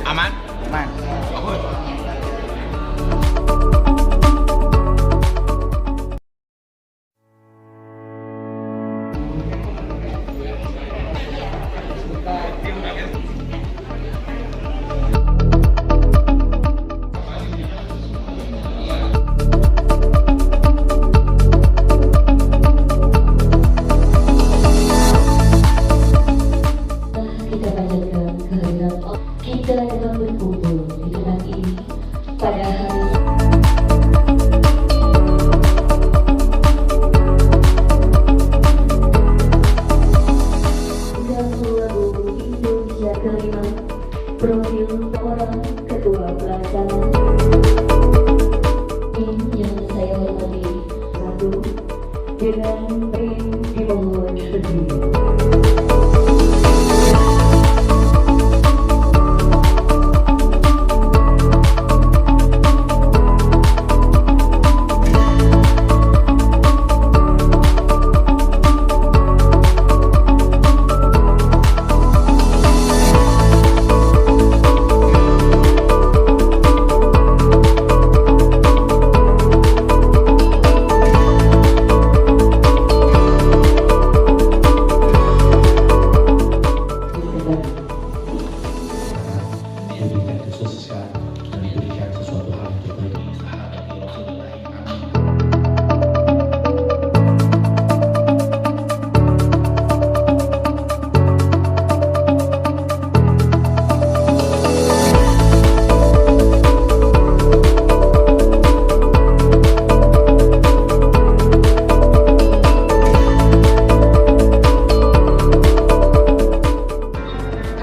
Aman? Aman. Kita panjatkan kehadiran kita dalam berkumpul di tempat ini pada hari lagu Indonesia kelima, profil orang ketua pelaksana yang saya hormati satu dengan dimohon berdiri. Diberikan kesuksesan dan diberikan sesuatu hal yang terbaik di sahabat Rasulullah.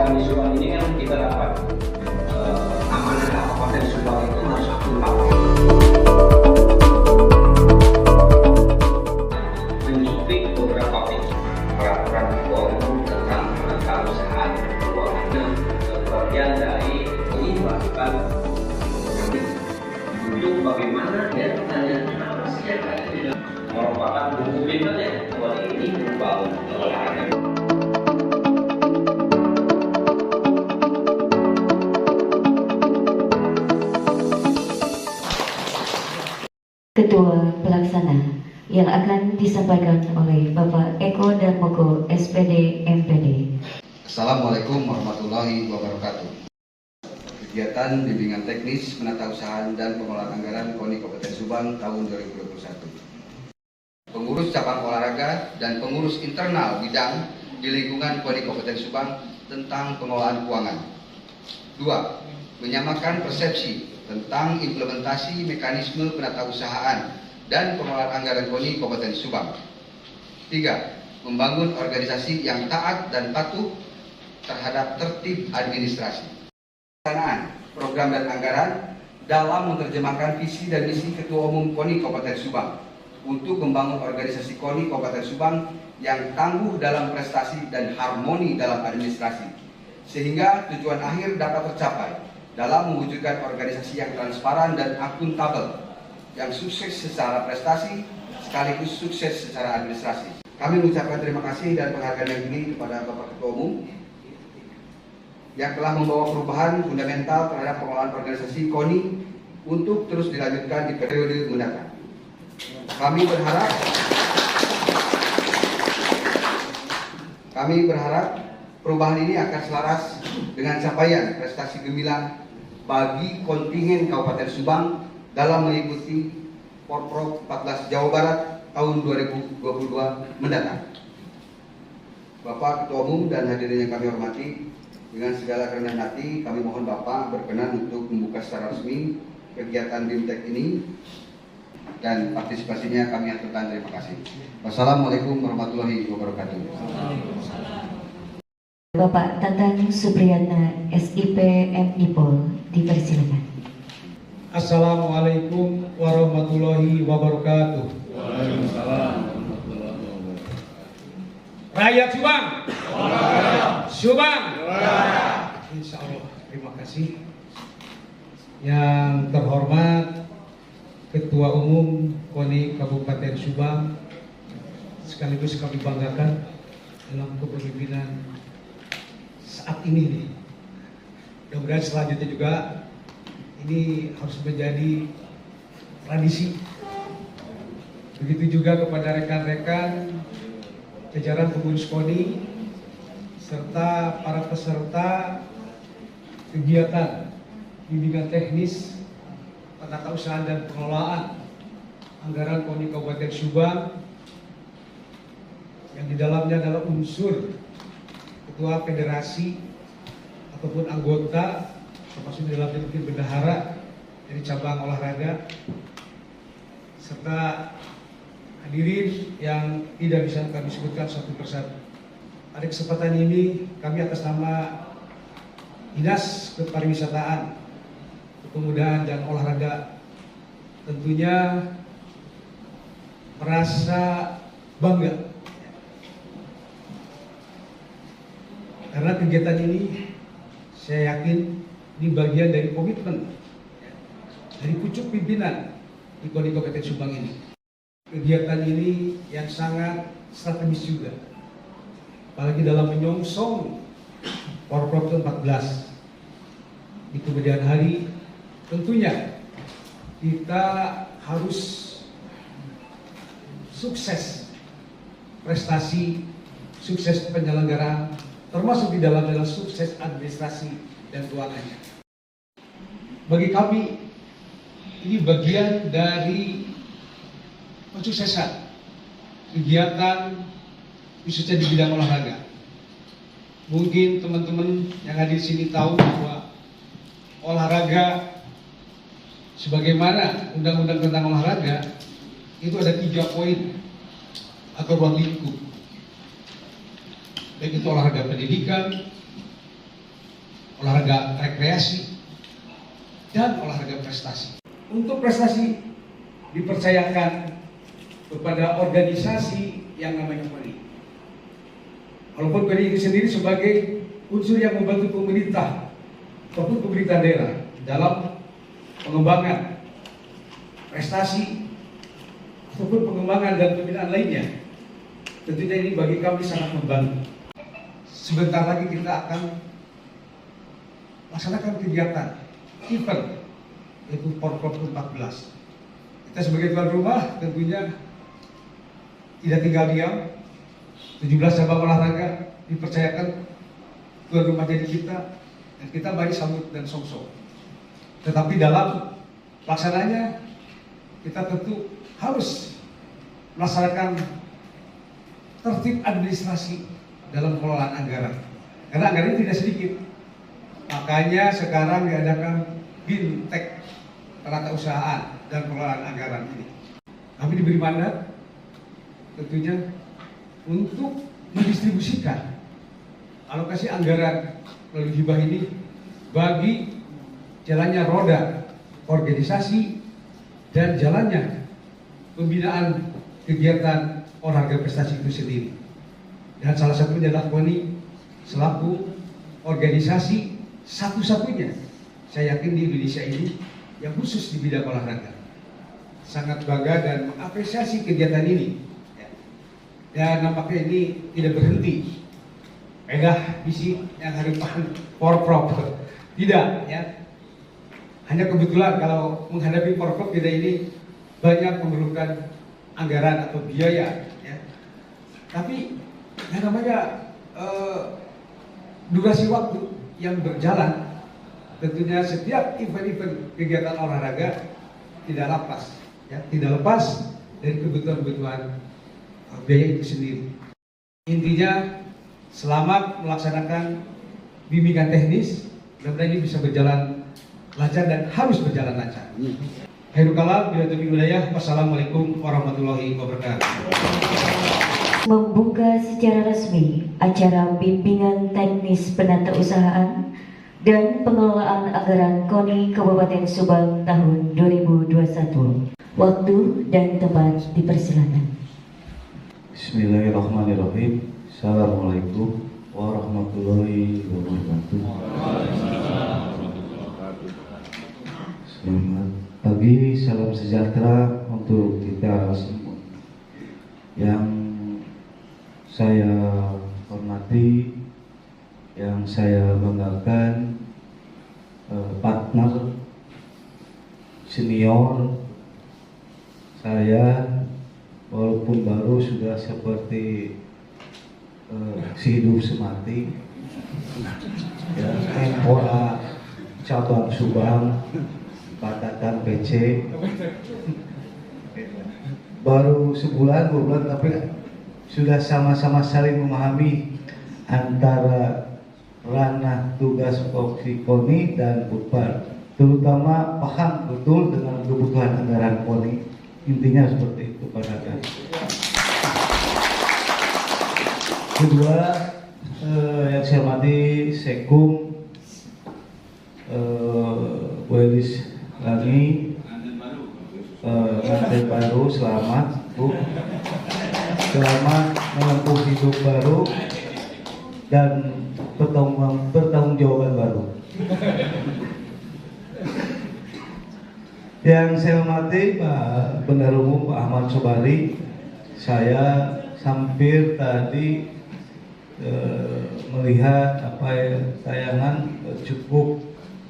Kami Subang ini kan kita dapat amanah Kabupaten Subang itu harus tuntas menyuntik beberapa peraturan ketua umum tentang pengusahaan keuangan bagian dari masukan untuk bagaimana dia tanya apa sih yang ada merupakan buku pinternya buat ini membangun olahraga. Ketua Pelaksana yang akan disampaikan oleh Bapak Eko Darmogo, SPD MPD. Assalamualaikum warahmatullahi wabarakatuh. Kegiatan bimbingan teknis penatausahaan dan pengelolaan anggaran KONI Kabupaten Subang tahun 2021. Pengurus cabang olahraga dan pengurus internal bidang di lingkungan KONI Kabupaten Subang tentang pengelolaan keuangan. 2. Menyamakan persepsi tentang implementasi mekanisme penatausahaan dan pengelolaan anggaran KONI Kabupaten Subang. 3. Membangun organisasi yang taat dan patuh terhadap tertib administrasi. Pelaksanaan program dan anggaran dalam menerjemahkan visi dan misi Ketua Umum KONI Kabupaten Subang untuk membangun organisasi KONI Kabupaten Subang yang tangguh dalam prestasi dan harmoni dalam administrasi, sehingga tujuan akhir dapat tercapai dalam mewujudkan organisasi yang transparan dan akuntabel, yang sukses secara prestasi sekaligus sukses secara administrasi. Kami mengucapkan terima kasih dan penghargaan yang tinggi kepada Bapak Ketua Umum yang telah membawa perubahan fundamental terhadap pengelolaan organisasi KONI untuk terus dilanjutkan di periode mendatang. Kami berharap perubahan ini akan selaras dengan capaian prestasi gemilang bagi kontingen Kabupaten Subang dalam mengikuti Porprov 14 Jawa Barat tahun 2022 mendatang. Bapak Ketua Umum dan hadirin yang kami hormati, dengan segala kerendahan hati kami mohon Bapak berkenan untuk membuka secara resmi kegiatan BIMTEK ini, dan partisipasinya kami aturkan terima kasih. Wassalamualaikum warahmatullahi wabarakatuh. Bapak Tatang Supriyatna, SIP MIPOL, dipersilakan. Assalamualaikum warahmatullahi wabarakatuh. Rakyat Subang. Subang. Insya Allah. Terima kasih. Yang terhormat Ketua Umum KONI Kabupaten Subang, sekaligus kami banggakan dalam kepemimpinan saat ini nih. Mudah-mudahan selanjutnya juga ini harus menjadi tradisi. Begitu juga kepada rekan-rekan jajaran pengurus KONI serta para peserta kegiatan bimbingan teknis penatausahaan dan pengelolaan anggaran KONI Kabupaten Subang yang di dalamnya adalah unsur ketua federasi ataupun anggota, termasuk di dalamnya mungkin bendahara dari cabang olahraga, serta hadirin yang tidak bisa kami sebutkan satu persatu. Pada kesempatan ini kami atas nama Dinas Kepariwisataan, Kepemudaan dan Olahraga tentunya merasa bangga karena kegiatan ini saya yakin ini bagian dari komitmen dari pucuk pimpinan di KONI Kabupaten Subang ini. Kegiatan ini yang sangat strategis juga, apalagi dalam menyongsong Porprov 14 di kemudian hari. Tentunya kita harus sukses prestasi, sukses penyelenggaraan, termasuk di dalam sukses administrasi dan keuangannya. Bagi kami ini bagian dari kesuksesan kegiatan khususnya di bidang olahraga. Mungkin teman-teman yang hadir di sini tahu bahwa olahraga sebagaimana undang-undang tentang olahraga itu ada 3 poin atau ruang lingkup, baik itu olahraga pendidikan, olahraga rekreasi, dan olahraga prestasi. Untuk prestasi dipercayakan kepada organisasi yang namanya KONI. Walaupun KONI itu sendiri sebagai unsur yang membantu pemerintah ataupun pemerintah daerah dalam pengembangan prestasi ataupun pengembangan dan pembinaan lainnya, tentunya ini bagi kami sangat membantu. Sebentar lagi kita akan laksanakan kegiatan event yaitu Porprov 14. Kita sebagai tuan rumah tentunya tidak tinggal diam. 17 cabang olahraga dipercayakan tuan rumah jadi kita, dan kita beri sambut dan song-song. Tetapi dalam pelaksananya kita tentu harus melaksanakan tertib administrasi dalam pengelolaan anggaran, karena anggaran ini tidak sedikit. Makanya sekarang diadakan BINTEK, penatausahaan dan pengelolaan anggaran ini. Kami diberi mandat tentunya untuk mendistribusikan alokasi anggaran melalui hibah ini bagi jalannya roda organisasi dan jalannya pembinaan kegiatan olahraga prestasi itu sendiri. Dan salah satunya adalah KONI selaku organisasi satu-satunya saya yakin di Indonesia ini yang khusus di bidang olahraga. Sangat bangga dan mengapresiasi kegiatan ini. Dan nampaknya ini tidak berhenti pedah visi yang harapan Porprov. Tidak, ya. Hanya kebetulan kalau menghadapi Porprov kita ini banyak memerlukan anggaran atau biaya, ya. Tapi yang namanya durasi waktu yang berjalan, tentunya setiap event-event kegiatan olahraga tidak lepas, ya, tidak lepas dari kebutuhan-kebutuhan biaya itu sendiri. Intinya selamat melaksanakan bimbingan teknis, mudah-mudahan ini bisa berjalan lancar dan harus berjalan lancar. Khairul kalam, bila taufiq hidayah. Wassalamualaikum warahmatullahi wabarakatuh. membuka secara resmi acara bimbingan teknis penatausahaan dan pengelolaan anggaran KONI Kabupaten Subang tahun 2021. Waktu dan tempat dipersilakan. Bismillahirrahmanirrahim. Assalamualaikum warahmatullahi wabarakatuh. Selamat pagi, salam sejahtera untuk kita semua. Yang saya hormati, yang saya banggakan, partner senior saya, walaupun baru sudah seperti sehidup semati, ya, Menpora cabang Subang, Patatan PC, baru sebulan 2 bulan, tapi sudah sama-sama saling memahami antara ranah tugas Foksi KONI dan Bupar, terutama paham betul dengan kebutuhan anggaran KONI. Intinya seperti itu Pak Rakan. Kedua, yang saya hormati Sekum Welis Lani, Nanti Baru, selamat Bu, selamat menempuh hidup baru dan pertanggungjawaban baru. Yang saya hormati Pak Bendahara Umum Pak Ahmad Sobari, saya hampir tadi melihat apa yang tayangan cukup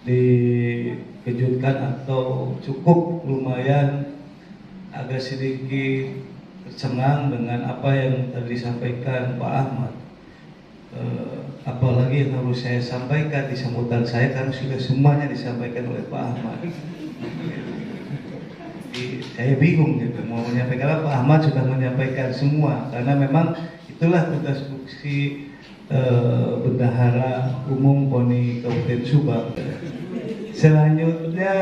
dikejutkan atau cukup lumayan agak sedikit tercengang dengan apa yang tadi disampaikan Pak Ahmad. Apalagi yang harus saya sampaikan di sambutan saya karena sudah semuanya disampaikan oleh Pak Ahmad. Jadi, saya bingung gitu mau menyampaikan apa. Pak Ahmad sudah menyampaikan semua karena memang itulah tugas fungsi Bendahara Umum KONI Kabupaten Subang. Selanjutnya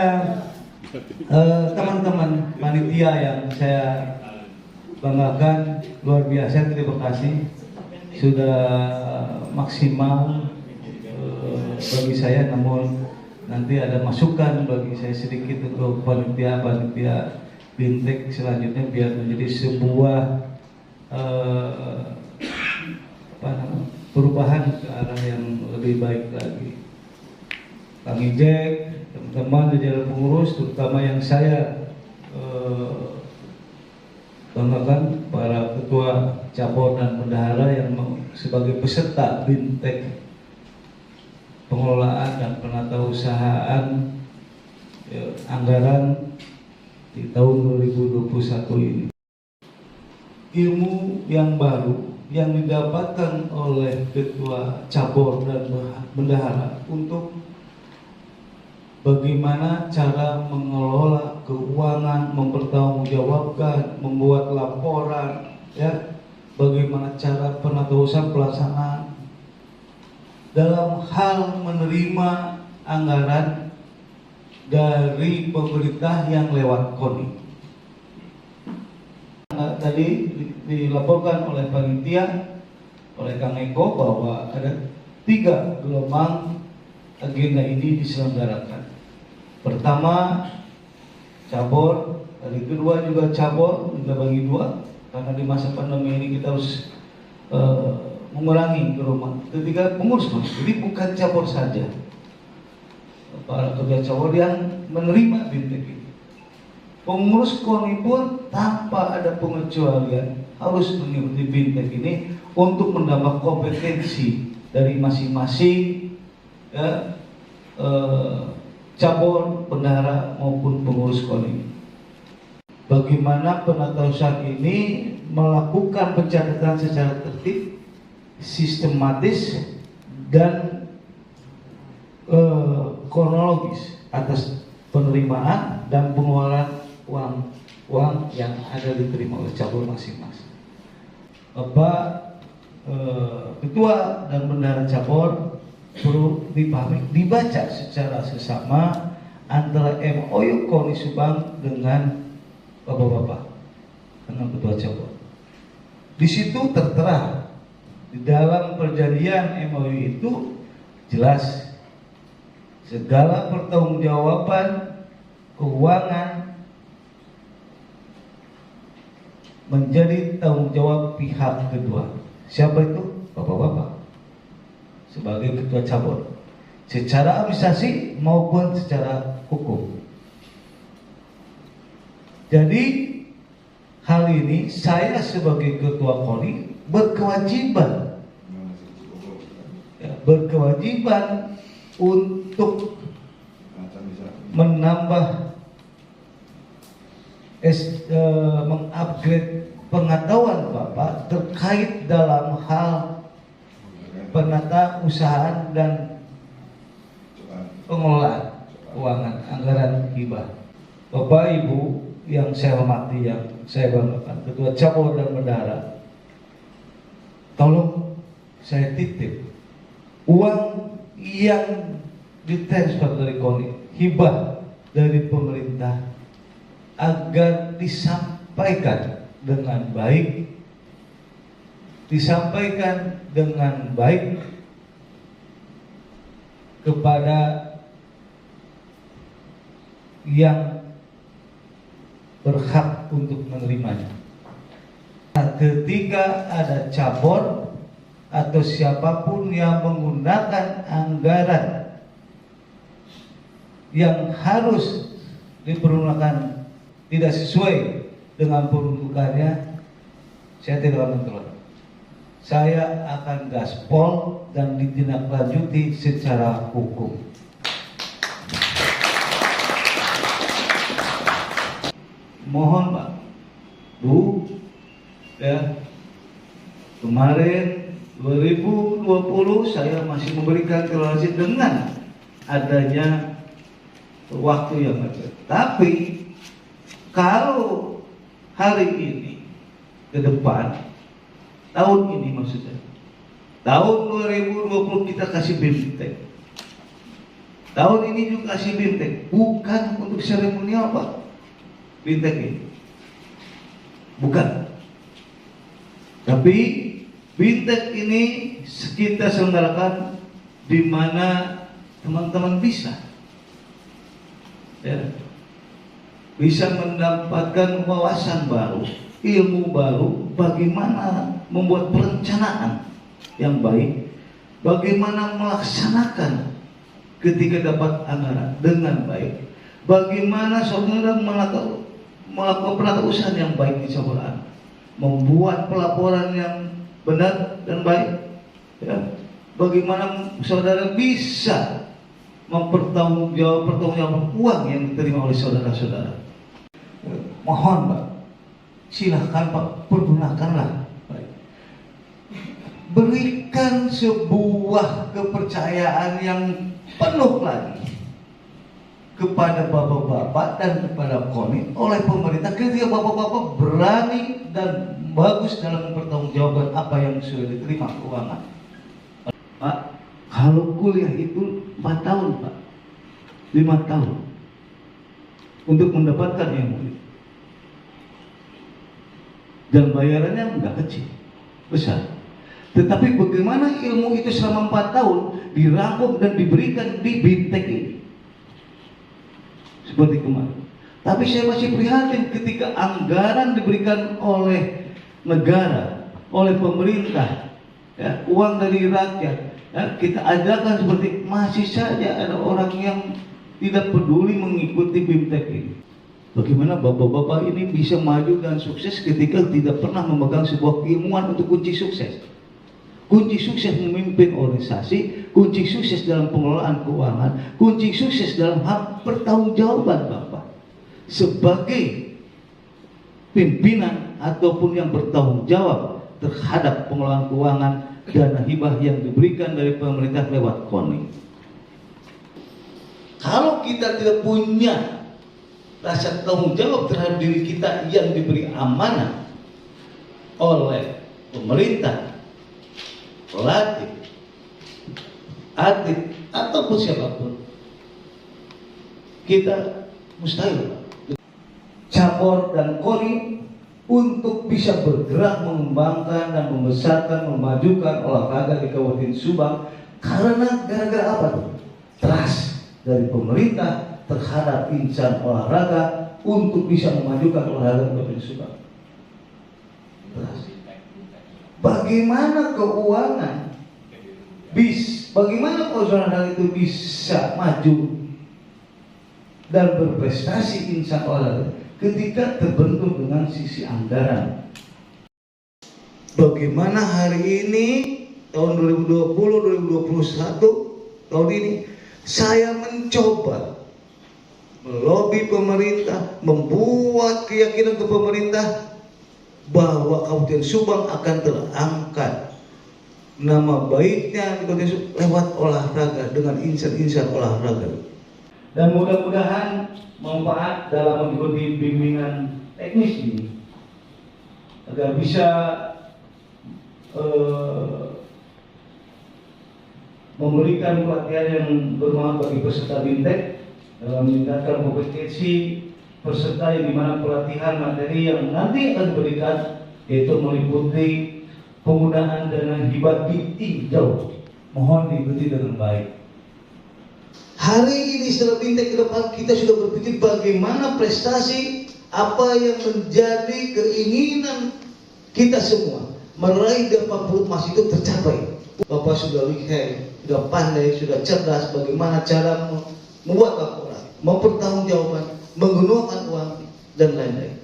teman-teman panitia yang saya banggakan, luar biasa, terima kasih sudah maksimal bagi saya, namun nanti ada masukan bagi saya sedikit untuk panitia Bintek selanjutnya biar menjadi sebuah perubahan ke arah yang lebih baik lagi. Kang Ijek, teman-teman jajaran pengurus, terutama yang saya banggakan para ketua cabur dan bendahara yang sebagai peserta Bintek pengelolaan dan penatausahaan anggaran di tahun 2021 ini. Ilmu yang baru yang didapatkan oleh ketua cabur dan bendahara untuk bagaimana cara mengelola keuangan, mempertanggungjawabkan, membuat laporan, ya, bagaimana cara penatausahaan pelaksanaan dalam hal menerima anggaran dari pemerintah yang lewat KONI. Tadi dilaporkan oleh panitia, oleh Kang Eko bahwa ada 3 gelombang agenda ini diselenggarakan. Pertama cabur, hari kedua juga cabur, kita bagi 2 karena di masa pandemi ini kita harus mengurangi gelombang. Ketiga pengurus, jadi bukan cabur saja, para kerja cabur yang menerima Bintek ini. Pengurus KONI pun tanpa ada pengecualian harus mengikuti Bintek ini untuk menambah kompetensi dari masing-masing, ya, cabur, bendahara maupun pengurus KONI. Bagaimana penatausahaan ini melakukan pencatatan secara tertib, sistematis dan kronologis atas penerimaan dan pengeluaran uang yang ada diterima oleh cabur masing-masing. Bapak ketua dan bendahara cabur perlu dipahami, dibaca secara sesama antara MOU KONI Subang dengan bapak-bapak, dengan ketua cabur. Di situ tertera di dalam perjanjian MOU itu jelas segala pertanggungjawaban keuangan menjadi tanggung jawab pihak kedua. Siapa itu? Bapak-bapak sebagai ketua cabur, secara administrasi maupun secara hukum. Jadi hal ini saya sebagai ketua KONI berkewajiban untuk menambah mengupgrade pengetahuan Bapak terkait dalam hal penata usahaan dan pengelolaan keuangan anggaran hibah. Bapak Ibu yang saya hormati, yang saya banggakan, ketua cabur dan bendahara, tolong saya titip uang yang ditransfer dari KONI, hibah dari pemerintah, agar disampaikan dengan baik, kepada yang berhak untuk menerimanya. Ketika ada cabur atau siapapun yang menggunakan anggaran yang harus dipergunakan tidak sesuai dengan peruntukannya, saya tidak akan menolak. Saya akan gaspol dan ditindaklanjuti secara hukum. Mohon Pak, Bu, ya, kemarin 2020 saya masih memberikan toleransi dengan adanya waktu yang mepet. Tapi kalau hari ini ke depan, tahun ini maksudnya, tahun 2020 kita kasih BIMTEK, tahun ini juga kasih BIMTEK, bukan untuk seremonial Pak. BIMTEK ini bukan, tapi BIMTEK ini kita selenggarakan di mana teman-teman bisa mendapatkan wawasan baru, ilmu baru, bagaimana membuat perencanaan yang baik, bagaimana melaksanakan ketika dapat anggaran dengan baik, bagaimana saudara melakukan penatausahaan yang baik di saudara, membuat pelaporan yang benar dan baik, ya. Bagaimana saudara bisa mempertanggungjawabkan uang yang diterima oleh saudara-saudara. Mohon Pak, silahkan Pak, pergunakanlah. Berikan sebuah kepercayaan yang penuh lagi kepada bapak-bapak dan kepada KONI oleh pemerintah ketika bapak-bapak berani dan bagus dalam mempertanggungjawabkan apa yang sudah diterima keuangan. Pak, kalau kuliah itu 4 tahun Pak, 5 tahun untuk mendapatkan ilmu, dan bayarannya enggak kecil, besar. Tetapi bagaimana ilmu itu selama 4 tahun dirangkum dan diberikan di BIMTEK ini seperti kemarin. Tapi saya masih prihatin ketika anggaran diberikan oleh negara, oleh pemerintah, ya, uang dari rakyat, ya, kita adakan seperti masih saja ada orang yang tidak peduli mengikuti BIMTEK ini. Bagaimana bapak-bapak ini bisa maju dan sukses ketika tidak pernah memegang sebuah keilmuan untuk kunci sukses? Kunci sukses memimpin organisasi, kunci sukses dalam pengelolaan keuangan, kunci sukses dalam hal pertanggungjawaban Bapak sebagai pimpinan ataupun yang bertanggung jawab terhadap pengelolaan keuangan dana hibah yang diberikan dari pemerintah lewat KONI. Kalau kita tidak punya rasa tanggung jawab terhadap diri kita yang diberi amanah oleh pemerintah, pelatih, atlet, ataupun siapapun, kita mustahil. Cabur dan KONI untuk bisa bergerak mengembangkan dan membesarkan, memajukan olahraga di Kabupaten Subang. Karena gara-gara apa tuh? Trust dari pemerintah terhadap insan olahraga untuk bisa memajukan olahraga di Kabupaten Subang. Trust. Bagaimana keuangan bagaimana olahraga itu bisa maju dan berprestasi insan olahraga ketika terbentuk dengan sisi anggaran. Bagaimana hari ini tahun 2020-2021 tahun ini saya mencoba melobi pemerintah, membuat keyakinan ke pemerintah bahwa Kabupaten Subang akan terangkat nama baiknya di Kabupaten Subang lewat olahraga dengan insan-insan olahraga. Dan mudah-mudahan manfaat dalam mengikuti bimbingan teknis ini agar bisa memberikan pelatihan yang bermanfaat bagi peserta BIMTEK dalam meningkatkan kompetensi peserta, yang dimana pelatihan materi yang nanti akan diberikan yaitu meliputi penggunaan dana hibah tinjau. Mohon diikuti dengan baik. Hari ini setelah BIMTEK ke depan kita sudah berpikir bagaimana prestasi apa yang menjadi keinginan kita semua meraih 80 emas itu tercapai. Bapak sudah lihat, sudah pandai, sudah cerdas bagaimana cara membuat laporan, mempertanggungjawabkan, menggunakan uang dan lain-lain.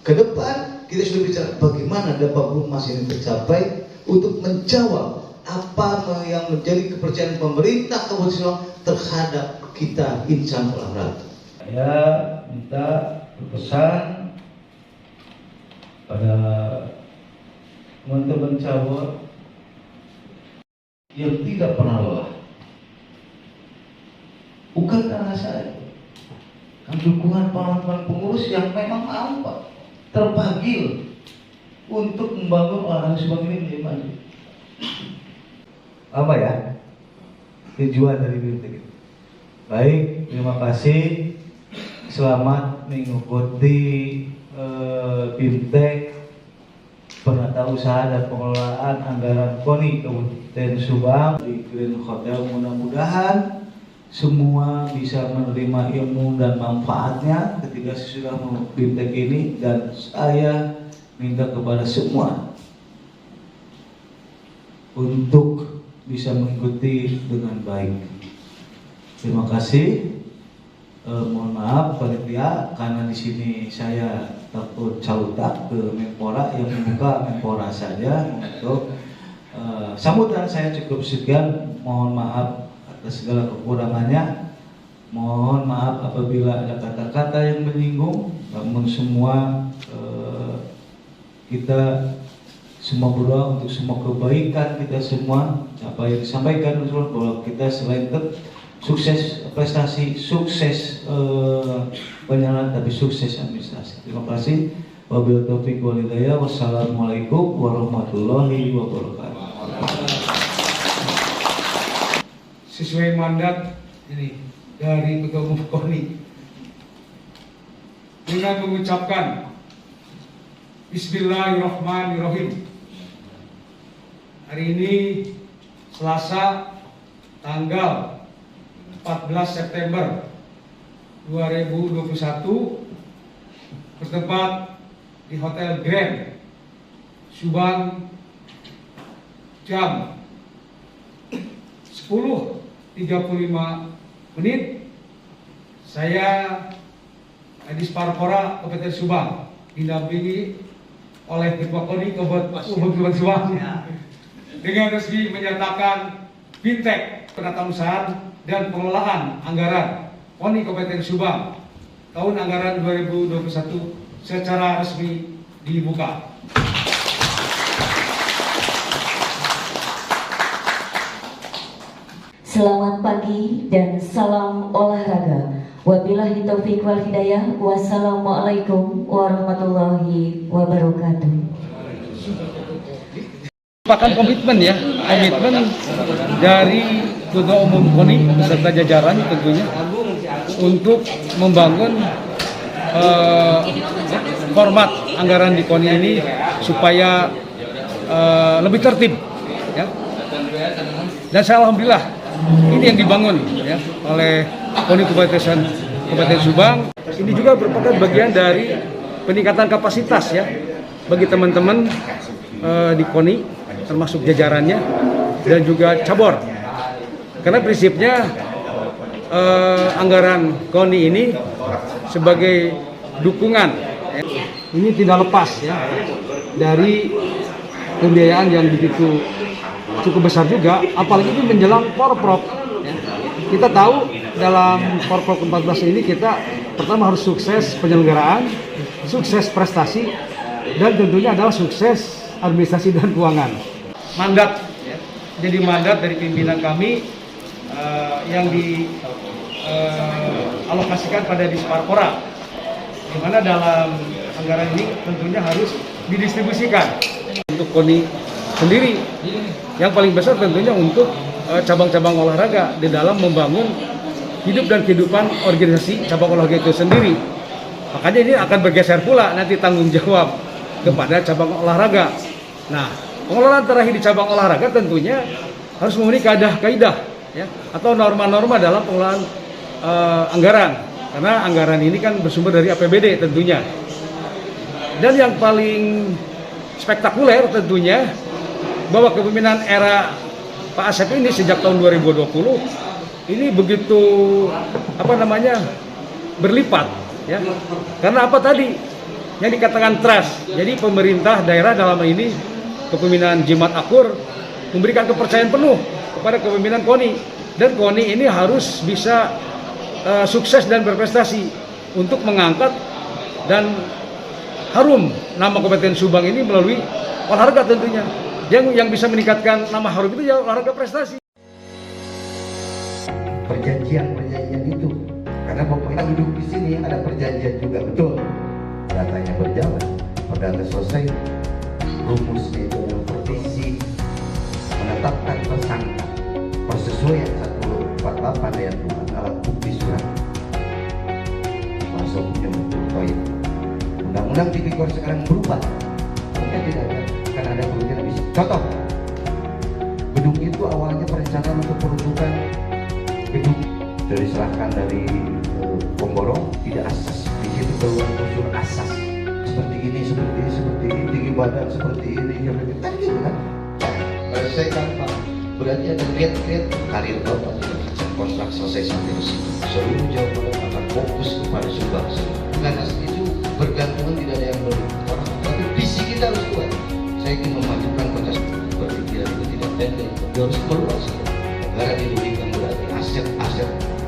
Ke depan kita sudah bicara bagaimana 80 emas ini tercapai untuk menjawab apa yang menjadi kepercayaan pemerintah Kabupaten Subang terhadap kita insan olahraga. Saya minta berpesan pada teman-teman cabur yang tidak pernah lelah. Bukan karena saya, kan dukungan teman-teman pengurus yang memang mau Pak, terpanggil untuk membangun olahraga Subang ini menjadi maju. Apa ya tujuan dari BIMTEK itu? Baik, terima kasih. Selamat mengikuti BIMTEK Penatausahaan dan Pengelolaan Anggaran KONI Kabupaten Subang di Grand Hotel. Mudah-mudahan semua bisa menerima ilmu dan manfaatnya ketika sesudah BIMTEK ini, dan saya minta kepada semua untuk bisa mengikuti dengan baik. Terima kasih. Mohon maaf panitia karena di sini saya takut cautak ke Menpora, yang membuka Menpora saja untuk sambutan. Saya cukup sekian. Mohon maaf atas segala kekurangannya. Mohon maaf apabila ada kata-kata yang menyinggung. Namun semua kita semua berdoa untuk semua kebaikan kita semua. Apa yang disampaikan bahwa kita selain sukses prestasi, sukses penyelenggaraan, tapi sukses administrasi. Terima kasih. Wabillahi taufiq wal hidayah. Wassalamualaikum warahmatullahi wabarakatuh. Sesuai mandat ini dari Ketua Umum KONI, dengan mengucapkan Bismillahirrahmanirrahim. Hari ini Selasa tanggal 14 September 2021 bertempat di Hotel Grand Subang jam 10.35 saya Kadis Parpora Kabupaten Subang didampingi oleh Ketua KONI Kabupaten Subang dengan resmi menyatakan BIMTEK Penatausahaan dan Pengelolaan Anggaran KONI Kabupaten Subang tahun anggaran 2021 secara resmi dibuka. Selamat pagi dan salam olahraga. Wabillahi taufiq wal hidayah. Wassalamualaikum warahmatullahi wabarakatuh. Merupakan komitmen ya, komitmen dari Ketua Umum KONI beserta jajaran tentunya untuk membangun format anggaran di KONI ini supaya lebih tertib, ya. Dan saya alhamdulillah ini yang dibangun ya oleh KONI Kabupaten Subang. Ini juga merupakan bagian dari peningkatan kapasitas ya bagi teman-teman di KONI termasuk jajarannya dan juga cabur. Karena prinsipnya anggaran KONI ini sebagai dukungan ya. Ini tidak lepas ya dari pembiayaan yang begitu cukup besar juga, apalagi itu menjelang Porprov. Ya. Kita tahu dalam Porprov ke-14 ini kita pertama harus sukses penyelenggaraan, sukses prestasi, dan tentunya adalah sukses administrasi dan keuangan. Mandat, ya. Jadi mandat dari pimpinan kami yang dialokasikan pada Disparpora, di mana dalam anggaran ini tentunya harus didistribusikan untuk KONI sendiri. Yang paling besar tentunya untuk cabang-cabang olahraga di dalam membangun hidup dan kehidupan organisasi cabang olahraga itu sendiri. Makanya ini akan bergeser pula nanti tanggung jawab kepada cabang olahraga. Nah, pengelolaan terakhir di cabang olahraga tentunya harus memenuhi kaidah-kaidah ya, atau norma-norma dalam pengelolaan anggaran. Karena anggaran ini kan bersumber dari APBD tentunya. Dan yang paling spektakuler tentunya bahwa kepemimpinan era Pak Asep ini sejak tahun 2020 ini begitu berlipat ya. Karena apa tadi yang dikatakan trust. Jadi pemerintah daerah dalam ini kepemimpinan Jimat Akur memberikan kepercayaan penuh kepada kepemimpinan KONI, dan KONI ini harus bisa sukses dan berprestasi untuk mengangkat dan harum nama Kabupaten Subang ini melalui olahraga tentunya. Yang bisa meningkatkan nama harum itu ya olahraga prestasi. Perjanjian itu, karena pokoknya duduk di sini ada perjanjian juga, betul. Datanya berjalan, perdata selesai, rumusnya itu adalah petisi menetapkan tersangka persesuaian 148 ayat 2 alat bukti surat masuknya untuk Undang-Undang Tipikor sekarang berubah, mungkin tidak ada. Karena ada kerugian bisa. Contoh, gedung itu awalnya perencanaan untuk peruntukan gedung dari diserahkan dari pemborong tidak asas. Di situ keluar unsur asas seperti ini, tinggi badan seperti ini, kan gitu kan? Saya gampang. Berarti ada lihat karir bapak kontrak selesai sampai di sini. Seluruh Jawa Barat akan fokus kepada Subang. Karena itu bergantungan tidak ada yang beli. Tapi visi kita harus kuat. Saya ingin memajukan kota berpikiran itu tidak pendek, harus meluas. Negara dirugikan berarti aset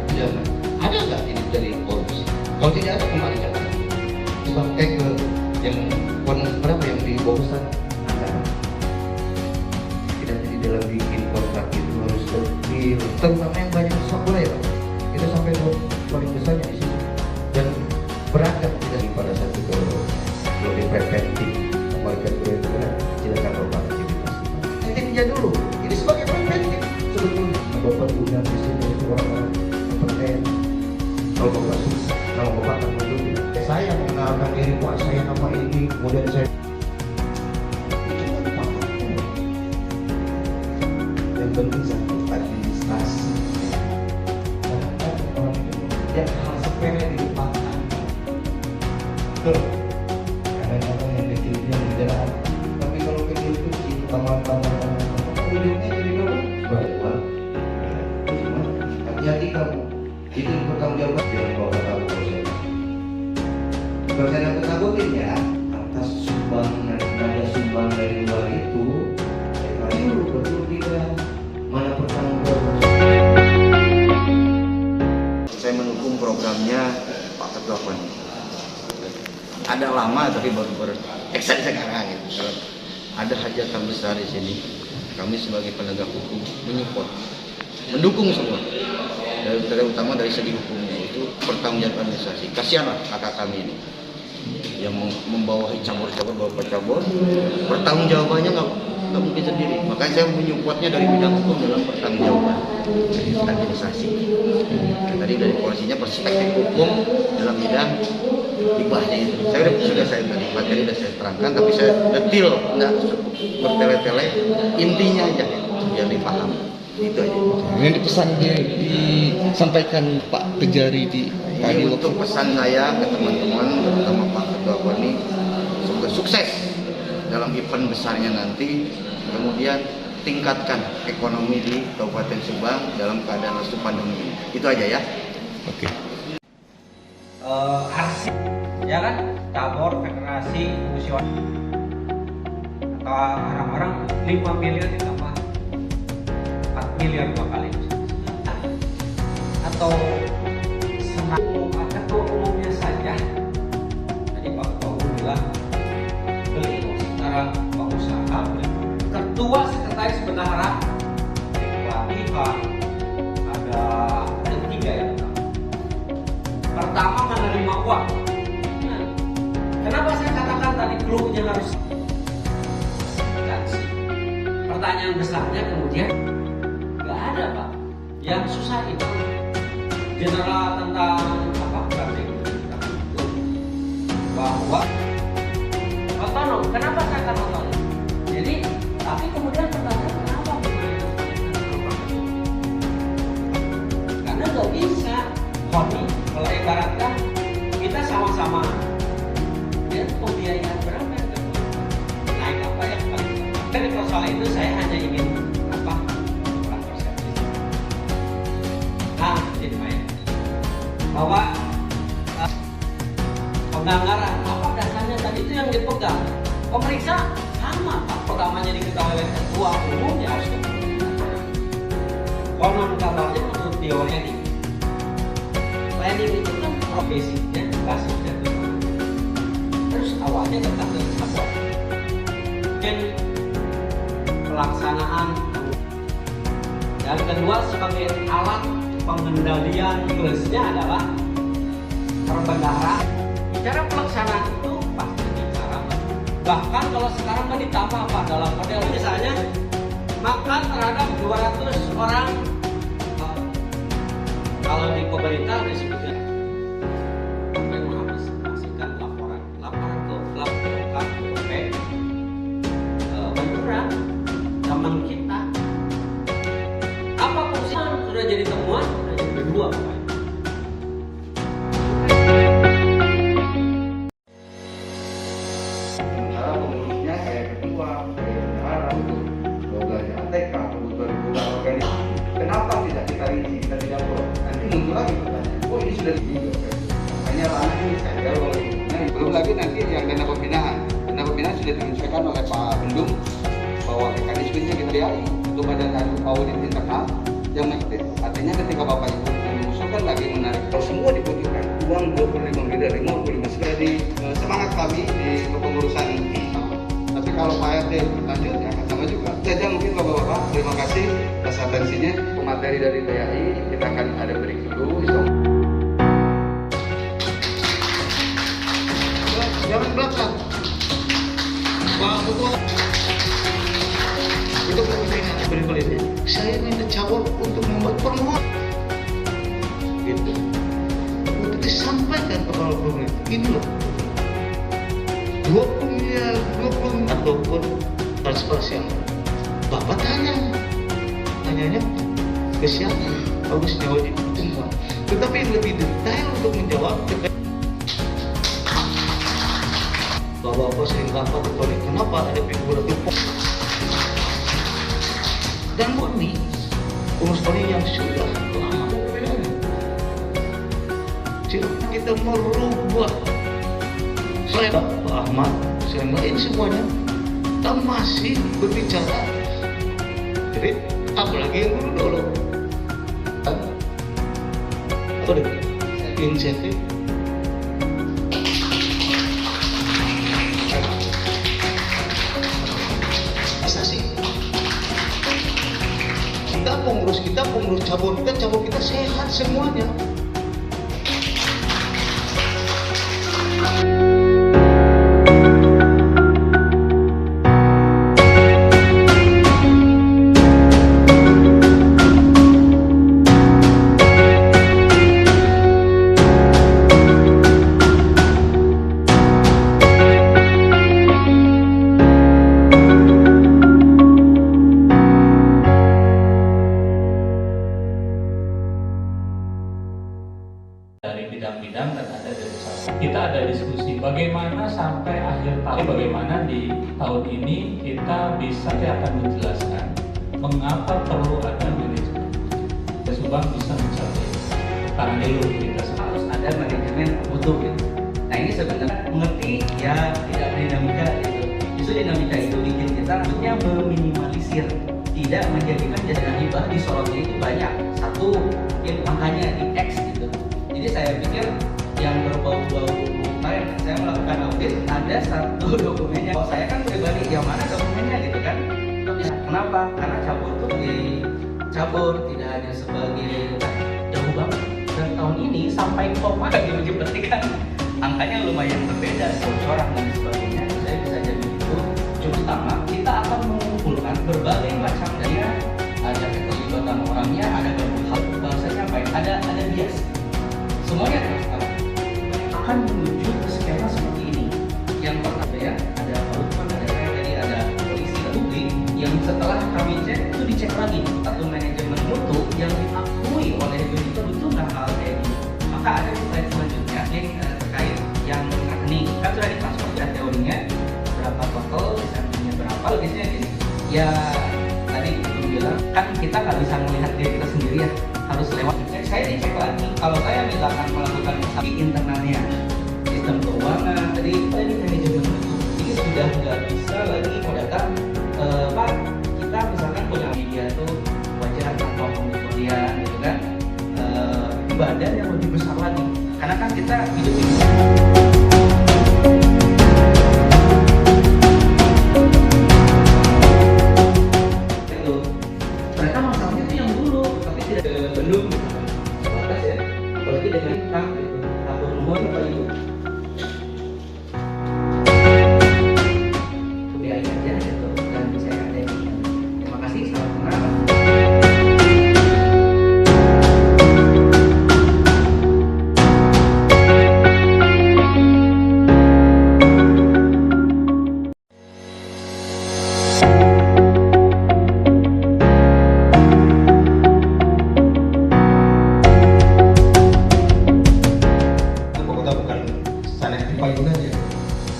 tidak ada nggak ini dari korupsi? Kalau tidak ada kembalikan. Sebab yang berapa yang di Bogor ada. Tidak jadi dalam bikin kontrak itu harus lebih, terutama yang banyak sepak bola ya Pak. Kita sampai paling besarnya di sini dan beragam tidak pada satu lebih preventif. Kembalikan itu silakan Bapak aktivitas kita. Intinya dulu, ini sebagai preventif sebetulnya. Bapak punya di sini itu orang-orang kompeten. Kalau Bapak susah, kalau Bapak akan mundur. Saya mengenalkan diri Pak, saya nama ini, kemudian saya. Yang penting satu administrasi. Yang hal sepele dilupakan. Betul. Kadang-kadang yang kecil yang berjalan, tapi kalau kecil itu sih taman-taman ujungnya jadi berapa? Hati-hati kamu, itu bertanggung jawab jangan bawa tahu proses. Kalau saya takut-takutin ya, atas nada sumbang dari luar itu, saya kasih dulu betul tidak mana pertanggung jawab. Saya mendukung programnya Pak Ketua KONI. Ada lama tapi baru bereksan sekarang gitu. Ada hajatan besar di sini. Kami sebagai penegak hukum menyupport, mendukung semua. Dan terutama dari segi hukumnya itu pertanggungjawaban administrasi. Kasihanlah kakak kami ini yang membawahi cabur-cabur beberapa cabur, pertanggungjawabannya nggak mungkin sendiri. Makanya saya menyupportnya dari bidang hukum dalam pertanggungjawaban administrasi. Tadi dari polisinya perspektif hukum dalam bidang hibahnya itu. Sudah saya tadi materi sudah saya terangkan, tapi saya detil, nggak bertele-tele, intinya aja biar dipaham. Itu aja. Yang dipesan disampaikan Pak Kejari di Ini untuk pesan saya ke teman-teman, terutama Pak Ketua KONI, semoga sukses dalam event besarnya nanti. Kemudian tingkatkan ekonomi di Kabupaten Subang dalam keadaan lesu pandemi. Itu aja ya. Oke. Arsip, ya kan? Cabur, federasi, museum, atau orang-orang 5 miliar ditambah 4 miliar 2 kali, atau ketua umumnya saja. Jadi Pak Ketua Umum bilang beli secara pengusaha, ketua sekretaris bendahara, pelatih ada 3 ya. Pertama menerima uang. Nah, kenapa saya katakan tadi clue-nya harus dikasih? Pertanyaan besarnya kemudian nggak ada Pak. Yang susah itu general tentang apa berarti itu bahwa otonom. Kenapa saya katakan otonom? Jadi tapi kemudian pertanyaan kenapa karena nggak bisa hobi. Kalau ibaratkan kita sama-sama ya pembiayaan berapa yang naik apa yang paling dari soal itu saya hanya ingin apa kurang persepsi. Nah jadi main bahwa penganggaran apa dasarnya tadi itu yang dipegang pemeriksa sama Pak, pertamanya diketahui oleh ketua umumnya harus konon kabarnya menurut teori ini planning itu kan profesinya basisnya terus awalnya tetap dari support dan pelaksanaan yang kedua sebagai alat pengendalian plusnya adalah perbendahara. Bicara pelaksanaan itu pasti bicara bahkan kalau sekarang mau ditambah apa dalam model misalnya makan terhadap 200 orang. Kalau di pemerintah disebutnya menghabiskan laporan itu laporan menurut zaman kita apa fungsinya sudah jadi temuan sudah jadi kedua Sementara pengurusnya kayak ketua, kayak bendahara, belajar ATK, kebutuhan organisasi. Kenapa tidak kita rinci, kita tidak boleh? Nanti muncul lagi pertanyaan, oh ini sudah dibuat. Makanya anak ini saya kalau belum lagi nanti yang dana pembinaan. Dana pembinaan sudah diinstruksikan oleh Pak Bendung bahwa mekanismenya kita lihat untuk badan audit internal yang artinya ketika Bapak Ibu mengusulkan lagi menarik, kalau semua dibutuhkan uang 25 miliar, 55 sudah di semangat kami di kepengurusan ini. Tapi kalau Pak RT lanjut ya akan sama juga. Saja mungkin Bapak-Bapak, terima kasih atas atensinya. Materi dari TAI kita akan ada break dulu. Jangan belakang. Pak Ketua, itu kepentingan berikutnya. Saya minta cabur untuk membuat permohonan. Gitu. Untuk disampaikan kepada pemerintah. Ini loh. 20 miliar, 20 ataupun transparansi yang Bapak tanyanya ke siapa? Bagus jawabnya semua. Tetapi lebih detail untuk menjawab Bapak sering rapat kepada kenapa ada figura itu dan KONI pengurus KONI yang sudah lama kita merubah saya Pak Ahmad saya lain semuanya kita masih berbicara jadi apalagi yang dulu apa deh insentif kita pengurus cabur kita sehat semuanya. sampai akhir tahun bagaimana di tahun ini kita akan menjelaskan mengapa perlu ada manajemen. Subang bisa mencapai target kita harus ada manajemen mutu gitu. Nah ini sebenarnya mengerti ya tidak dinamika gitu. Justru dinamika itu bikin kita maksudnya meminimalisir, tidak menjadikan jasa hibah di Sorotnya itu banyak. Satu mungkin makanya di X gitu. Jadi saya pikir yang berbau-bau kemarin saya melakukan audit ada satu dokumennya. Kalau saya kan pribadi yang mana dokumennya gitu kan? Kenapa? Karena cabur tuh cabur tidak hanya sebagai jauh banget. Dan tahun ini sampai koma dimenjembatkan angkanya lumayan berbeda, bocoran dan sebagainya. Saya bisa jadi itu. Cukup utama kita akan mengumpulkan berbagai macam daya, ada keterlibatan orangnya, ada berbagai bahasanya baik, ada bias. Semuanya akan menuju ke skema seperti ini. Yang pertama ya, ada Lutman, ada saya tadi, ada polisi dan publik yang setelah kami cek itu dicek lagi satu manajemen mutu yang diakui oleh begitu nggak hal kayak gitu. Maka ada slide selanjutnya yang terkait yang rekening kan sudah ditransfer ya teorinya berapa total, misalnya berapa, logisnya gini. Ya tadi itu bilang kan kita nggak bisa melihat diri kita sendiri ya, harus lewat. Saya dicek lagi kalau saya misalkan melakukan di internalnya sistem keuangan tadi ini manajemen mutu ini sudah nggak bisa lagi mau datang Pak kita misalkan punya media tuh wajar tanpa pengecualian gitu kan badan yang lebih besar lagi karena kan kita hidup ini itu mereka masalahnya itu yang dulu tapi tidak bendung batas ya apalagi dengan hak gitu atau nomor apa itu kebiayaan aja gitu dan saya ada ini terima kasih selamat kenal.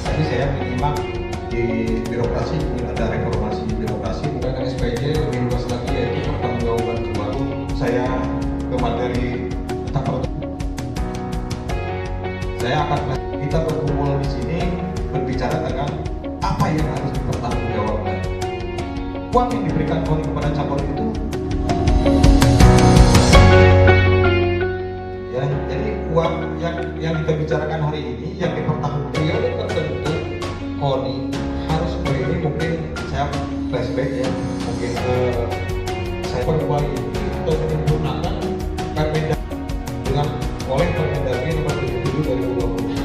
Tapi saya menyimak di birokrasi, mungkin ada reformasi birokrasi, mungkin SPJ lebih luas lagi yaitu pertanggungjawaban keuangan. Saya ke materi tentang saya akan kita berkumpul di sini berbicara tentang apa yang harus dipertanggungjawabkan. Uang yang diberikan KONI kepada cabur itu ya, jadi uang yang kita bicarakan hari ini yang dipertanggungjawabkan tertentu KONI harus begini. Mungkin saya flashback ya, mungkin saya perbaiki atau menyempurnakan Permendagri dengan oleh Permendagri nomor 77/2020.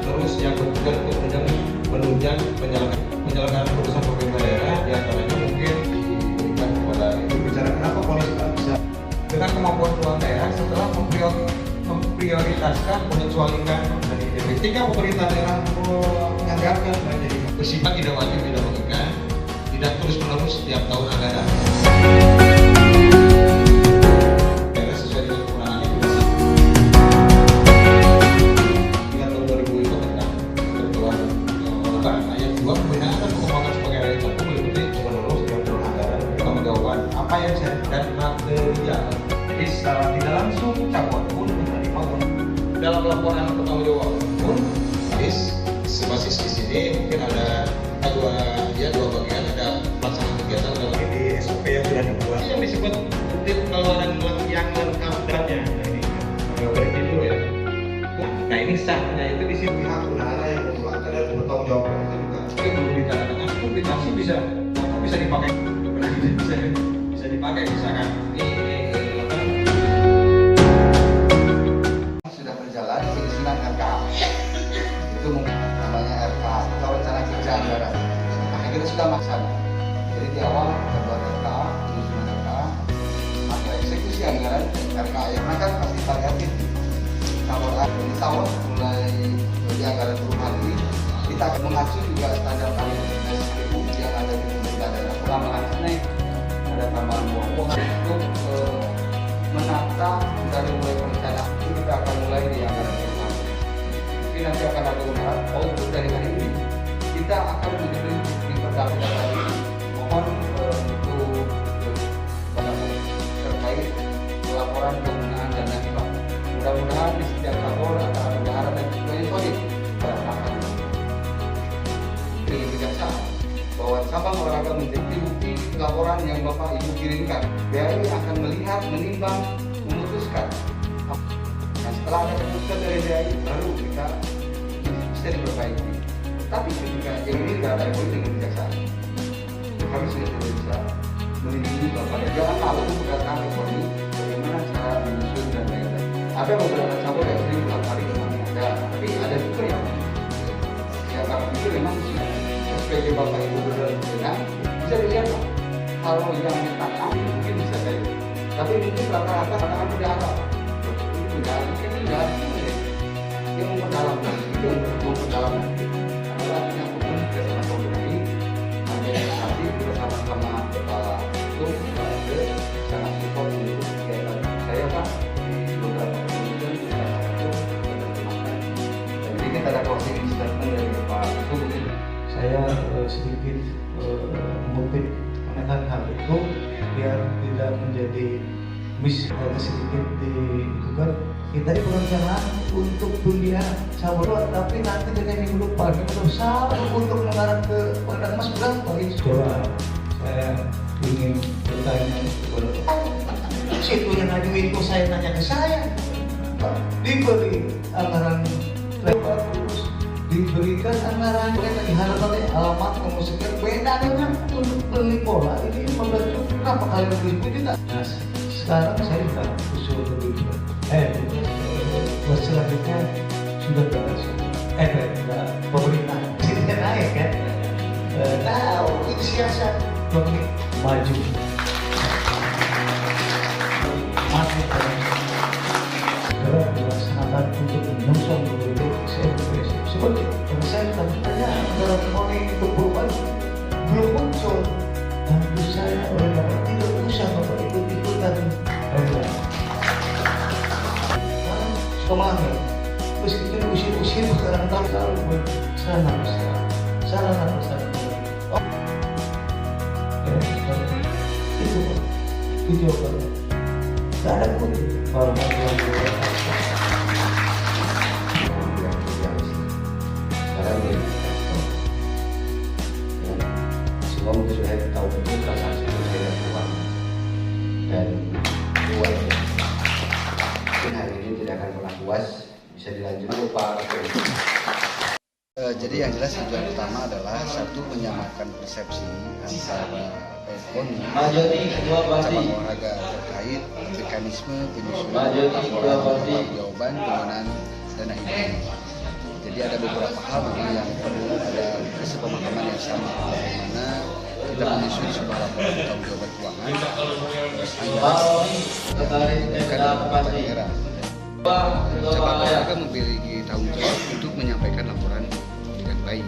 Terus yang ketiga untuk menunjang penyelenggaraan urusan pemerintah daerah, diantaranya mungkin diberikan kepada itu bicara kenapa polisi bisa dengan kemampuan keuangan daerah setelah memprioritaskan mengecualikan dari ketika pemerintah daerah menganggarkan jadi bersifat tidak wajib tidak mengikat tidak terus menerus setiap tahun anggaran daerah sesuai dengan kewenangan itu hingga tahun 2005 tentang ketentuan ayat 2 pembinaan dan pengembangan sebagai daerah itu meliputi menerus setiap tahun anggaran pertanggungjawaban apa yang saya dan material. Jadi secara tidak langsung cabur pun menerima dalam laporan pertanggungjawaban pun sebasis di sini mungkin ada dua bagian, ada pelaksanaan kegiatan dalam di SOP yang sudah dibuat yang disebut pengeluaran yang lengkap datanya. Nah ini berarti dulu ya. Nah ini sahnya itu di sini pihak bendahara yang mengeluarkan dan bertanggung jawab itu juga. Tapi perlu dikatakan publikasi bisa dipakai, bisa dipakai misalkan sudah berjalan penyusunan RKA itu mungkin namanya RKA atau rencana kerja anggaran. Nah kita sudah maksana jadi di awal kita buat RKA, penyusunan RKA, maka eksekusi anggaran RKA yang akan pasti variatif. Tahun dari tahun mulai dari anggaran perumahan ini kita akan mengacu juga standar SPU yang ada di pemerintah daerah. Tambahan naik ada tambahan uang untuk menata dari mulai perencanaan itu kita akan mulai di anggaran pertama. Mungkin nanti akan ada beberapa untuk dari hari ini kita akan menjadi di pertama tadi mohon untuk terkait laporan penggunaan dana hibah. Mudah-mudahan di setiap lapor antara bendahara dan juga yang solid berantakan. Dengan kejaksaan bahwa cabang olahraga menjadi bukti laporan yang Bapak Ibu kirimkan. BRI akan melihat, menimbang, memutuskan. Nah, setelah ada keputusan dari BRI, baru kita bisa diperbaiki. Tapi ketika yang ini tidak ada yang dengan kejaksaan, kami sudah tidak bisa melindungi Bapak. Jangan lalu mendatang ekonomi bagaimana cara menyusun dan lain-lain. Ada beberapa cabang yang sering ulang kali memang ada, tapi ada juga yang kami itu memang sebagai Bapak Ibu berdengar bisa dilihat kalau yang ditangkap mungkin bisa jadi, tapi mungkin rata-rata akan tidak ada. Mungkin tidak yang memperdalam lagi, yang memperdalam lagi adalah menyangkut kerjasama koordinasi. Hanya nanti bersama-sama kepala itu sangat support untuk kegiatan saya Pak di beberapa kemudian kita jadi kita ada closing statement dari Pak itu mungkin saya sedikit mengutip menekan hal itu biar tidak menjadi sedikit dibuka. Kita ini perencanaan untuk dunia Sawalua, tapi nanti dengan minggu depan kita sama untuk mengarah ke Padang Mas berapa ini? Coba saya ingin bertanya kepada situ yang ngajuin itu saya nanya ke saya, diberi anggaran bagus, diberikan anggaran kita diharapkan alamat kemusikan beda dengan untuk beli bola ini 15 juta berapa kali beli juta. Nah sekarang saya sudah usul begitu. Selanjutnya sudah berhasil. Pemerintah jadi naik kan? Tahu itu siasat maju. Masih dilaksanakan untuk menyongsong berbagai CFPS. Seperti yang saya tanya antara ekonomi untuk perubahan belum muncul. Dan saya oleh Bapak tidak usah Bapak ikut-ikutan. Kemana? Meskipun usir sekarang tahu sana besar. Oh, itu video kan. Tak ada pun kalau semua mungkin sudah tahu betul transaksi itu saya uang dan uang. Mungkin hari ini tidak akan pernah puas, bisa dilanjutkan Pak. Jadi yang jelas tujuan utama adalah satu menyamakan persepsi antara PESPON cabang olahraga terkait mekanisme penyusunan laporan jawaban penggunaan dana hibah. Jadi ada beberapa hal yang perlu ada kesepemahaman yang sama bagaimana kita menyusun sebuah laporan tanggung jawab keuangan anggaran daerah. Cabang olahraga memiliki tanggung jawab untuk menyampaikan laporan dengan baik.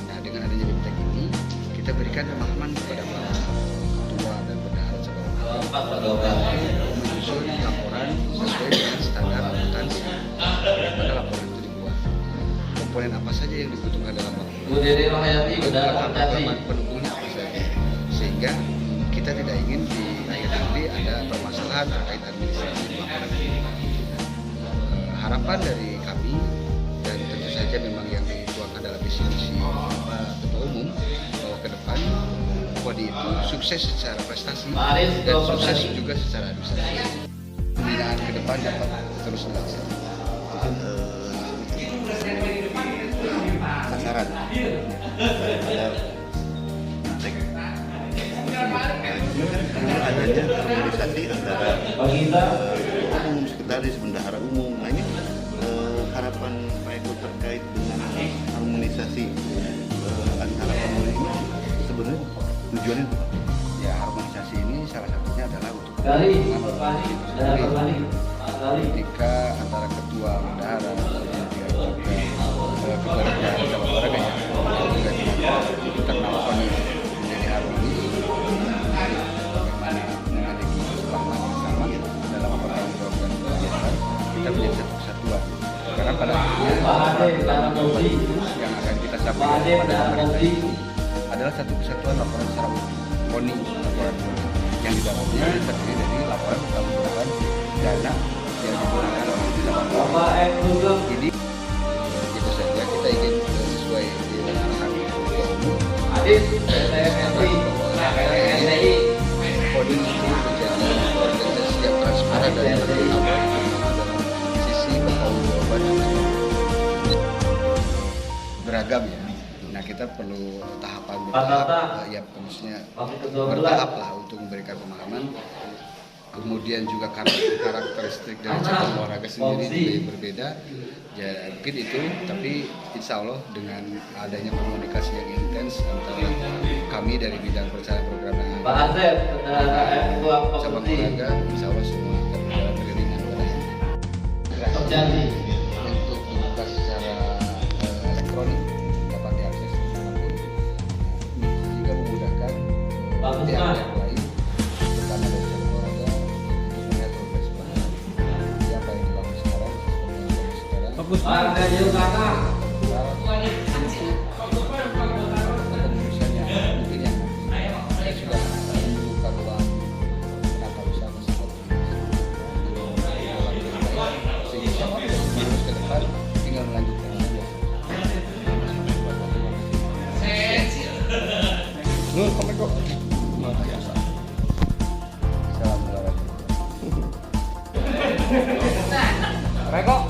Nah, dengan adanya BIMTEK ini, kita berikan pemahaman kepada para ketua dan bendahara cabang olahraga menyusun laporan sesuai dengan standar akuntansi. Bagaimana laporan itu dibuat? Komponen apa saja yang dibutuhkan dalam laporan? Pendukungnya apa saja? Sehingga kita tidak ingin di akhir nanti ada permasalahan terkait administrasi laporan ini. Harapan dari kami dan tentu saja memang yang dituangkan dalam visi misi Ketua Umum bahwa ke depan KONI itu sukses secara prestasi dan sukses juga secara administrasi. Pembinaan ke depan dapat terus dilaksanakan. Sasaran adanya komunikasi antara umum, sekretaris, bendahara umum. Nah ini harapan Pak Eko terkait dengan harmonisasi antara pemilih ini sebenarnya tujuannya apa? Ya, harmonisasi ini salah satunya adalah untuk ketika antara ketua bendahara kemudian juga ketua bendahara cabang olahraga ya internal KONI menjadi harmonis bagaimana memiliki kesepahaman bersama dalam adalah satu kesatuan laporan secara utuh, KONI, laporan yang di dalamnya terdiri dari laporan pertanggungjawaban dana yang digunakan oleh Bapak Eko. ini. Itu saja, kita ingin sesuai dengan arahan Ketua Umum. Adit, PTSI, KONI itu menjadi organisasi yang transparan dan beramal sisi pertanggungjawaban beragam ya. Nah, kita perlu tahapan bertahap, ya maksudnya bertahap lah untuk memberikan pemahaman. Kemudian juga karakteristik dari cabang olahraga sendiri juga berbeda. Ya mungkin itu, tapi insya Allah dengan adanya komunikasi yang intens antara kami dari bidang perencanaan program dan cabang olahraga, insya Allah semua akan berjalan beriringan pada terjadi. Untuk dibuka secara elektronik dapat diakses dimanapun, juga memudahkan pihak lain, terutama dari cabang olahraga, untuk melihat progres pelaksanaan apa yang dilakukan sekarang, seperti yang dilakukan sekarang. Warga Jakarta. Keputusan yang mungkin yang saya sudah membuka ruang penata usaha tersebut sehingga siapa terus ke depan tinggal melanjutkan saja. Nur, komen kok. Salam olahraga. Reko.